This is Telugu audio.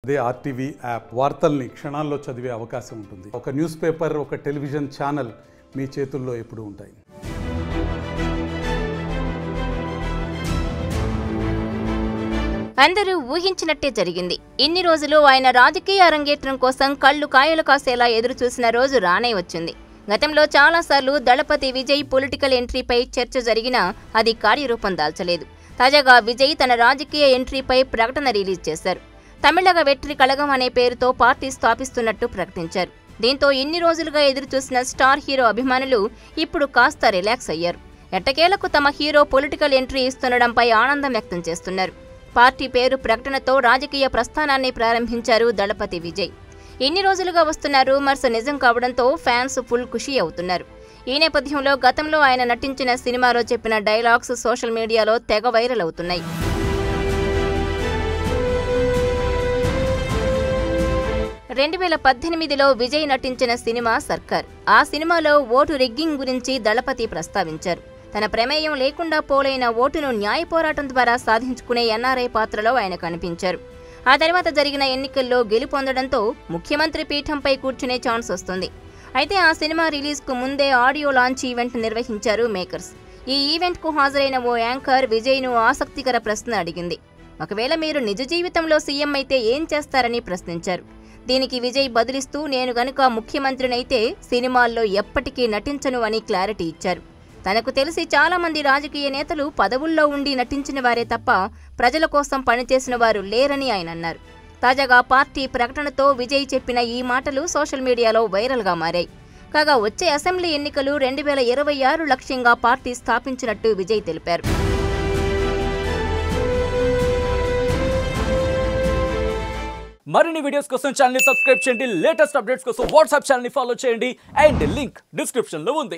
అదే ఆర్టీవీ యాప్ వార్తల్ని క్షణాల్లో చదివే అవకాశం ఉంటుంది. ఒక న్యూస్ పేపర్, ఒక టెలివిజన్ ఛానల్ మీ చేతుల్లో ఎప్పుడూ ఉంటాయి. అందరూ ఊహించినట్టే జరిగింది. ఇన్ని రోజులు ఆయన రాజకీయ అరంగేట్రం కోసం కళ్ళు కాయలు కాసేలా ఎదురు చూసిన రోజు రానే వచ్చింది. గతంలో చాలాసార్లు దళపతి విజయ్ పొలిటికల్ ఎంట్రీపై చర్చ జరిగినా అది కార్యరూపం దాల్చలేదు. తాజాగా విజయ్ తన రాజకీయ ఎంట్రీపై ప్రకటన రిలీజ్ చేశారు. తమిళగ వెట్రి కళగం అనే పేరుతో పార్టీ స్థాపిస్తున్నట్టు ప్రకటించారు. దీంతో ఇన్ని రోజులుగా ఎదురుచూసిన స్టార్ హీరో అభిమానులు ఇప్పుడు కాస్త రిలాక్స్ అయ్యారు. ఎట్టకేలకు తమ హీరో పొలిటికల్ ఎంట్రీ ఇస్తుండడంపై ఆనందం వ్యక్తం చేస్తున్నారు. పార్టీ పేరు ప్రకటనతో రాజకీయ ప్రస్థానాన్ని ప్రారంభించారు దళపతి విజయ్. ఇన్ని రోజులుగా వస్తున్న రూమర్స్ నిజం కావడంతో ఫ్యాన్స్ ఫుల్ ఖుషీ అవుతున్నారు. ఈ నేపథ్యంలో గతంలో ఆయన నటించిన సినిమాలో చెప్పిన డైలాగ్స్ సోషల్ మీడియాలో తెగ వైరల్ అవుతున్నాయి. రెండు 2018లో విజయ్ నటించిన సినిమా సర్కార్. ఆ సినిమాలో ఓటు రిగ్గింగ్ గురించి దళపతి ప్రస్తావించారు. తన ప్రమేయం లేకుండా పోలైన ఓటును న్యాయ పోరాటం ద్వారా సాధించుకునే ఎన్ఆర్ఐ పాత్రలో ఆయన కనిపించారు. ఆ తర్వాత జరిగిన ఎన్నికల్లో గెలుపొందడంతో ముఖ్యమంత్రి పీఠంపై కూర్చునే ఛాన్స్ వస్తుంది. అయితే ఆ సినిమా రిలీజ్కు ముందే ఆడియో లాంచ్ ఈవెంట్ నిర్వహించారు మేకర్స్. ఈ ఈవెంట్కు హాజరైన ఓ యాంకర్ విజయ్ను ఆసక్తికర ప్రశ్న అడిగింది. ఒకవేళ మీరు నిజ జీవితంలో సీఎం అయితే ఏం చేస్తారని ప్రశ్నించారు. దీనికి విజయ్ బదులిస్తూ నేను గనుక ముఖ్యమంత్రినైతే సినిమాల్లో ఎప్పటికీ నటించను అని క్లారిటీ ఇచ్చారు. తనకు తెలిసి చాలా మంది రాజకీయ నేతలు పదవుల్లో ఉండి నటించిన వారే తప్ప ప్రజల కోసం పనిచేసిన వారు లేరని ఆయన అన్నారు. తాజాగా పార్టీ ప్రకటనతో విజయ్ చెప్పిన ఈ మాటలు సోషల్ మీడియాలో వైరల్గా మారాయి. కాగా వచ్చే అసెంబ్లీ ఎన్నికలు 2026 లక్ష్యంగా పార్టీ స్థాపించినట్టు విజయ్ తెలిపారు. మరిన్ని వీడియోస్ కోసం ఛానల్ ని సబ్స్క్రైబ్ చేయండి. లేటెస్ట్ అప్డేట్స్ కోసం వాట్సాప్ ఛానల్ ని ఫాలో చేయండి. అండ్ లింక్ డిస్క్రిప్షన్ లో ఉంది.